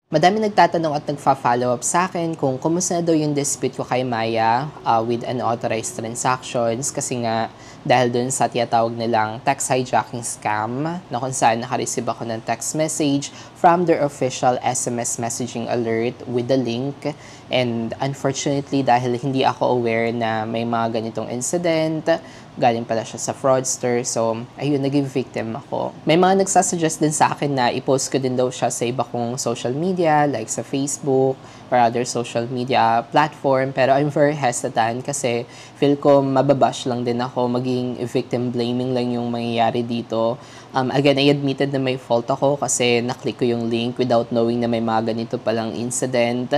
Madami nagtatanong at nagfa-follow up sa akin kung kumusta na daw yung dispute ko kay Maya with unauthorized transactions kasi nga dahil dun sa tinatawag nilang text hijacking scam na kung saan nakareceive ako ng text message from their official SMS messaging alert with the link, and unfortunately dahil hindi ako aware na may mga ganitong incident, galing pala siya sa fraudster. So, ayun, naging victim ako. May mga nagsasuggest din sa akin na i-post ko din daw siya sa iba kong social media, like sa Facebook or other social media platform. Pero I'm very hesitant kasi feel ko mababash lang din ako. Maging victim blaming lang yung mangyayari dito. Again, I admitted na may fault ako kasi naklik ko yung link without knowing na may mga ganito palang incident.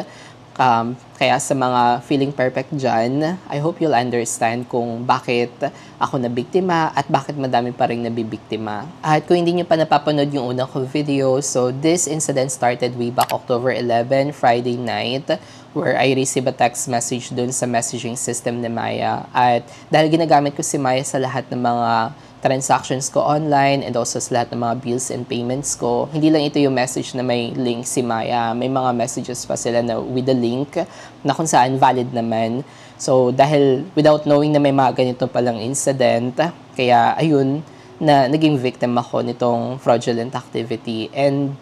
Kaya sa mga feeling perfect dyan, I hope you'll understand kung bakit ako nabiktima at bakit madami pa rin nabibiktima. At kung hindi nyo pa napapanood yung unang ko video, so this incident started way back October 11, Friday night, where I received a text message dun sa messaging system ni Maya. At dahil ginagamit ko si Maya sa lahat ng mga transactions ko online and also sa lahat ng mga bills and payments ko. Hindi lang ito yung message na may link si Maya. May mga messages pa sila na with the link na kung saan valid naman. So, dahil without knowing na may mga ganito palang incident, kaya ayun, na naging victim ako nitong fraudulent activity. And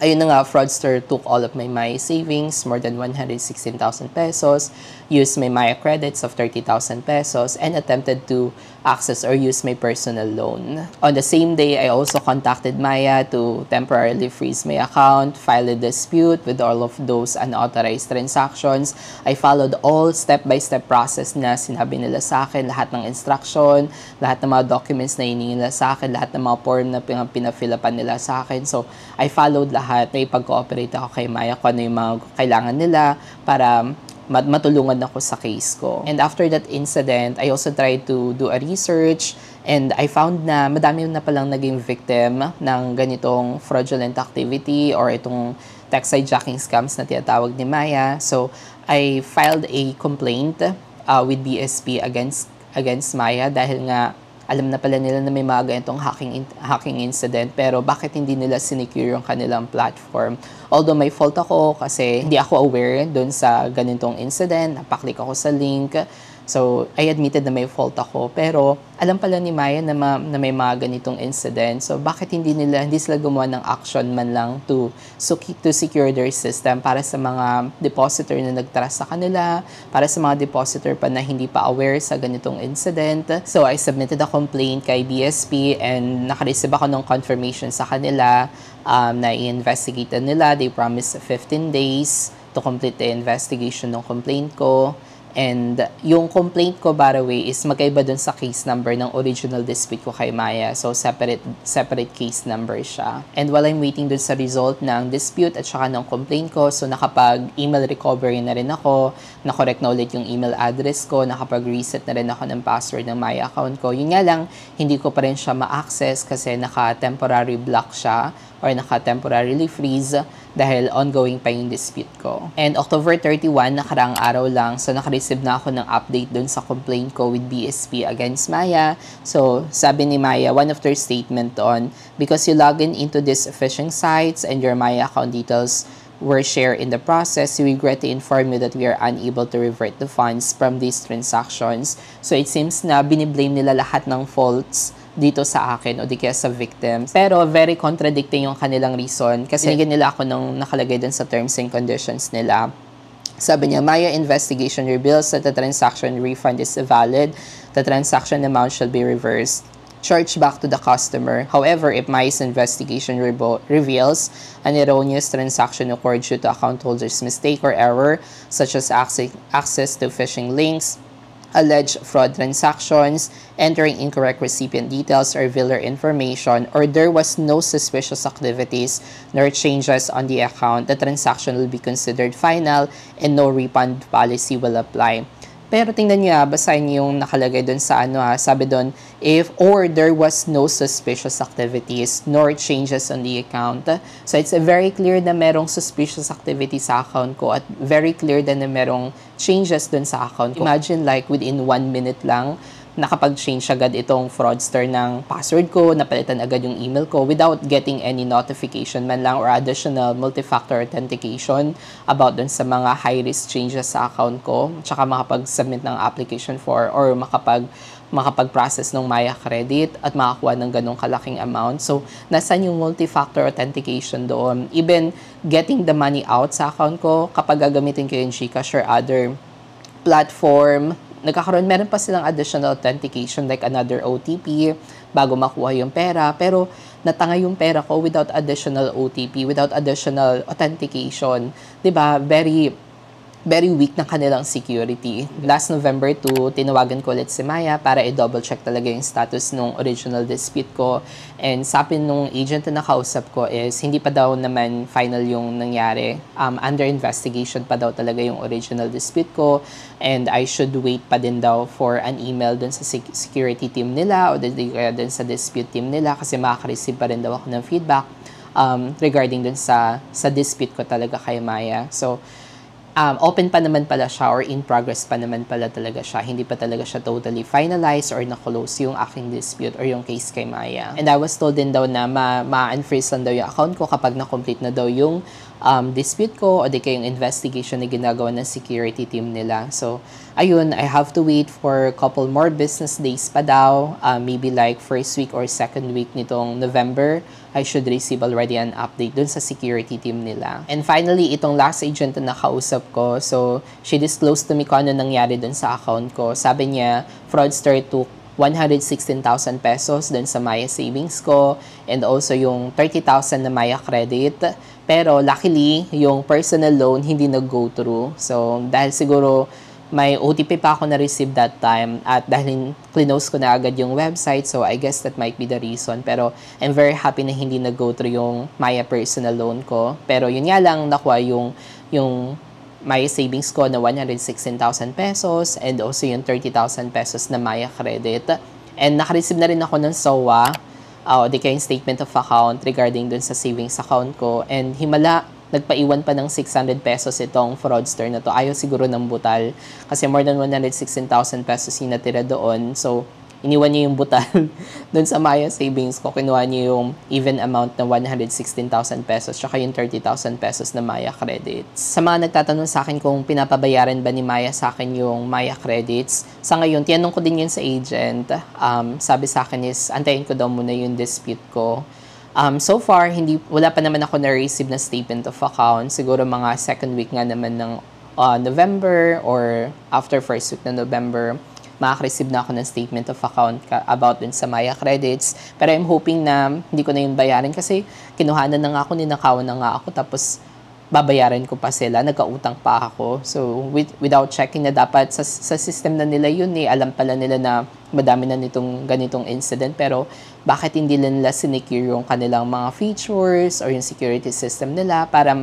ayun na nga, fraudster took all of my Maya savings, more than 116,000 pesos, used my Maya credits of 30,000 pesos, and attempted to access or use my personal loan. On the same day, I also contacted Maya to temporarily freeze my account, file a dispute with all of those unauthorized transactions. I followed all step-by-step process na sinabi nila sa akin, lahat ng instruction, lahat ng mga documents na hiningi nila sa akin, lahat ng mga form na pinafilapan nila sa akin. So, I followed lahat. May pag-cooperate ako kay Maya kung ano yung mga kailangan nila para matulungan ako sa case ko. And after that incident, I also tried to do a research and I found na madami na palang naging victim ng ganitong fraudulent activity or itong text hijacking scams na tinatawag ni Maya. So, I filed a complaint with BSP against Maya dahil nga alam na pala nila na may mga ganitong hacking incident, pero bakit hindi nila sinecure yung kanilang platform? Although may fault ako kasi hindi ako aware dun sa ganitong incident, napaklik ako sa link. So, I admitted na may fault ako, pero alam pala ni Maya na may mga ganitong incident. So, bakit hindi sila gumawa ng action man lang to secure their system para sa mga depositor na nagtrust sa kanila, para sa mga depositor pa na hindi pa aware sa ganitong incident. So, I submitted a complaint kay BSP and nakareceive ako ng confirmation sa kanila na i-investigate nila. They promised 15 days to complete the investigation ng complaint ko. And yung complaint ko, by the way, is magkaiba dun sa case number ng original dispute ko kay Maya. So, separate case number siya. And while I'm waiting dun sa result ng dispute at saka ng complaint ko, so nakapag-email recovery na rin ako, na-correct na ulit yung email address ko, nakapag-reset na rin ako ng password ng Maya account ko. Yun nga lang, hindi ko pa rin siya ma-access kasi naka-temporary block siya or naka-temporarily freeze dahil ongoing pa yung dispute ko. And October 31, nakaraang araw lang, so nakareceive na ako ng update dun sa complaint ko with BSP against Maya. So, sabi ni Maya, one of their statement on, because you log in into these phishing sites and your Maya account details were shared in the process, we regret to inform you that we are unable to revert the funds from these transactions. So, it seems na biniblame nila lahat ng faults dito sa akin o di kaya sa victims. Pero very contradicting yung kanilang reason kasi binigyan nila ako nung nakalagay dun sa terms and conditions nila. Sabi niya, Maya investigation reveals that the transaction refund is valid. The transaction amount shall be reversed, charged back to the customer. However, if Maya's investigation reveals an erroneous transaction occurred due to account holder's mistake or error, such as access to phishing links, alleged fraud transactions, entering incorrect recipient details or biller information, or there was no suspicious activities nor changes on the account, the transaction will be considered final and no refund policy will apply. Pero tingnan niyo, basahin niyo yung nakalagay doon sa sabi doon, if or there was no suspicious activities nor changes on the account. So it's very clear na merong suspicious activity sa account ko at very clear din na merong changes doon sa account ko. Imagine like within 1 minute lang, nakapag-change agad itong fraudster ng password ko, napalitan agad yung email ko without getting any notification man lang or additional multi-factor authentication about dun sa mga high-risk changes sa account ko, tsaka makapag-submit ng application for or makapag-process ng Maya Credit at makakuha ng ganong kalaking amount. So, nasan yung multi-factor authentication doon? Even getting the money out sa account ko, kapag gagamitin ko yung GCash or other platform, meron pa silang additional authentication like another OTP bago makuha yung pera. Pero, natanga yung pera ko without additional OTP, without additional authentication. Diba? Very weak na kanilang security. Last November 2, tinawagan ko ulit si Maya para i-double check talaga yung status nung original dispute ko. And sabi nung agent na nakausap ko is, hindi pa daw naman final yung nangyari. Under investigation pa daw talaga yung original dispute ko. And I should wait pa din daw for an email dun sa security team nila o dun sa dispute team nila kasi makaka-receive pa rin daw ako ng feedback regarding dun sa dispute ko talaga kay Maya. So, open pa naman pala siya or in progress pa naman pala talaga siya. Hindi pa talaga siya totally finalized or na-close yung aking dispute or yung case kay Maya. And I was told din daw na ma-unfreeze lang daw yung account ko kapag na-complete na daw yung dispute ko o di kayong investigation na ginagawa ng security team nila. So, ayun, I have to wait for a couple more business days pa daw. Maybe like first week or second week nitong November, I should receive already an update dun sa security team nila. And finally, itong last agent na nakausap ko, so she disclosed to me kung ano nangyari dun sa account ko. Sabi niya, fraudster took 116,000 pesos dun sa Maya savings ko and also yung 30,000 na Maya credit. Pero luckily, yung personal loan hindi nag-go through. So dahil siguro may OTP pa ako na-receive that time at dahil close ko na agad yung website, so I guess that might be the reason. Pero I'm very happy na hindi nag-go through yung Maya personal loan ko. Pero yun nga lang, nakuha yung Maya savings ko na 116,000 pesos and also yung 30,000 pesos na Maya credit. And naka-receive na rin ako ng SOA, di kaya yung statement of account regarding dun sa savings account ko. And himala, nagpaiwan pa ng 600 pesos itong fraudster na to. Ayaw siguro ng butal kasi more than 116,000 pesos yung natira doon. So, iniwan niya yung butal doon sa Maya savings ko. Kinuha niya yung even amount na 116,000 pesos tsaka yung 30,000 pesos na Maya credits. Sa mga nagtatanong sa akin kung pinapabayaran ba ni Maya sa akin yung Maya credits, sa ngayon, tinanong ko din yun sa agent. Sabi sa akin is, antayin ko daw muna yung dispute ko. So far, wala pa naman ako na-receive na statement of account. Siguro mga second week nga naman ng November or after first week na November, makaka-receive na ako ng statement of account about dun sa Maya credits. Pero I'm hoping na hindi ko na yung bayarin kasi kinuhanan na nga ako, ninakawan na nga ako, tapos babayaran ko pa sila, nagkautang pa ako. So, without checking na dapat sa system na nila yun alam pala nila na madami na ganitong incident, pero bakit hindi nila sinecure yung kanilang mga features or yung security system nila para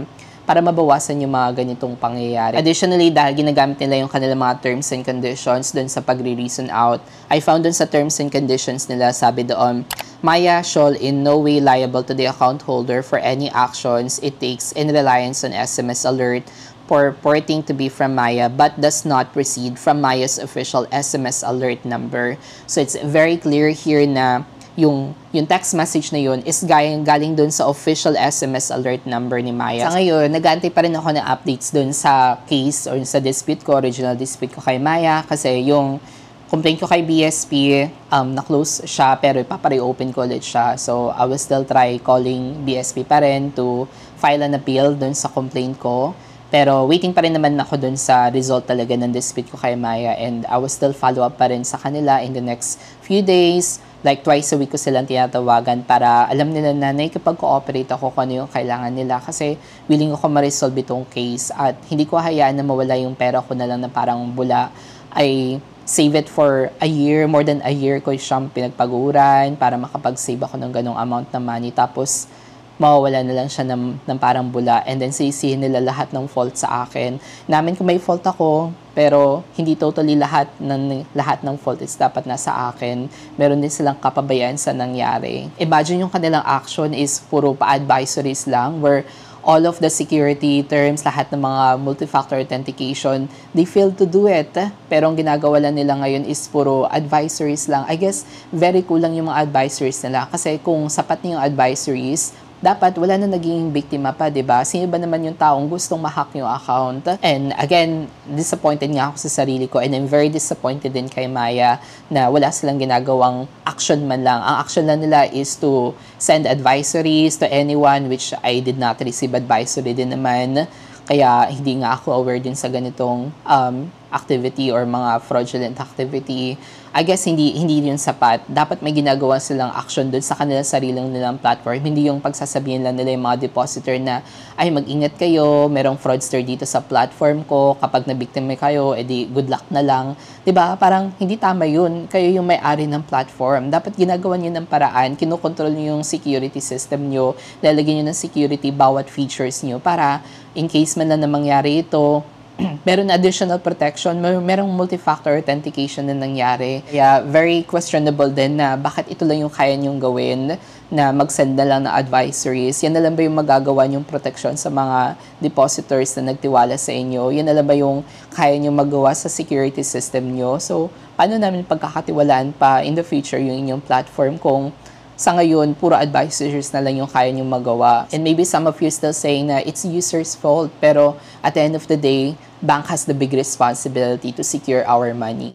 mabawasan yung mga ganitong pangyayari. Additionally, dahil ginagamit nila yung kanilang mga terms and conditions dun sa pagre-reason out, I found dun sa terms and conditions nila, sabi doon, Maya shall in no way liable to the account holder for any actions it takes in reliance on SMS alert purporting to be from Maya but does not proceed from Maya's official SMS alert number. So it's very clear here na yung text message na yun is galing dun sa official SMS alert number ni Maya. Sa ngayon, nag-aantay pa rin ako ng updates dun sa case or sa dispute ko, original dispute ko kay Maya kasi yung complaint ko kay BSP, na-close siya pero ipapare-open ko ulit siya. So, I will still try calling BSP pa rin to file an appeal dun sa complaint ko. Pero waiting pa rin naman ako dun sa result talaga ng dispute ko kay Maya and I will still follow up pa rin sa kanila in the next few days. Like twice a week ko silang tinatawagan para alam nila na nakikipag-cooperate ako kung ano yung kailangan nila kasi willing ako ma-resolve itong case at hindi ko hayaan na mawala yung pera ko na lang na parang bula. I save it for a year, more than a year ko siyang pinagpaguran para makapag-save ako ng ganong amount ng money. Tapos, mawawala na lang siya ng parang bula and then sisihin nila lahat ng fault sa akin. Namin kung may fault ako, pero hindi totally lahat ng fault is dapat nasa akin. Meron din silang kapabayaan sa nangyari. Imagine yung kanilang action is puro pa-advisories lang where all of the security terms, lahat ng mga multi-factor authentication, they failed to do it. Pero ang ginagawa lang nila ngayon is puro advisories lang. I guess, very kulang yung mga advisories nila. Kasi kung sapat na yung advisories, dapat wala na naging biktima pa, 'di ba? Sino ba naman yung taong gustong ma-hack yung account? And again, disappointed nga ako sa sarili ko, and I'm very disappointed din kay Maya na wala silang ginagawang action man lang. Ang action lang nila is to send advisories to anyone, which I did not receive advisory din naman. Kaya hindi nga ako aware din sa ganitong activity or mga fraudulent activity. I guess hindi yun sapat. Dapat may ginagawa silang action doon sa kanilang sariling nilang platform. Hindi yung pagsasabihin lang nila yung mga depositor na, ay mag-ingat kayo, merong fraudster dito sa platform ko, kapag nabiktima kayo, edi good luck na lang. 'Di ba? Parang hindi tama yun. Kayo yung may-ari ng platform. Dapat ginagawa niyo ng paraan, kinokontrol niyo yung security system niyo, lalagyan niyo ng security bawat features niyo para in case man na mangyari ito, meron additional protection, merong multi-factor authentication na nangyari. Kaya very questionable din na bakit ito lang yung kaya niyong gawin, na mag-send na lang na advisories. Yan na lang ba yung magagawa niyong protection sa mga depositors na nagtiwala sa inyo? Yan na lang ba yung kaya niyong magawa sa security system niyo? So, paano namin pagkakatiwalaan pa in the future yung inyong platform kung sa ngayon, puro advisories na lang yung kaya nyo magawa. And maybe some of you still saying na it's user's fault. Pero at the end of the day, bank has the big responsibility to secure our money.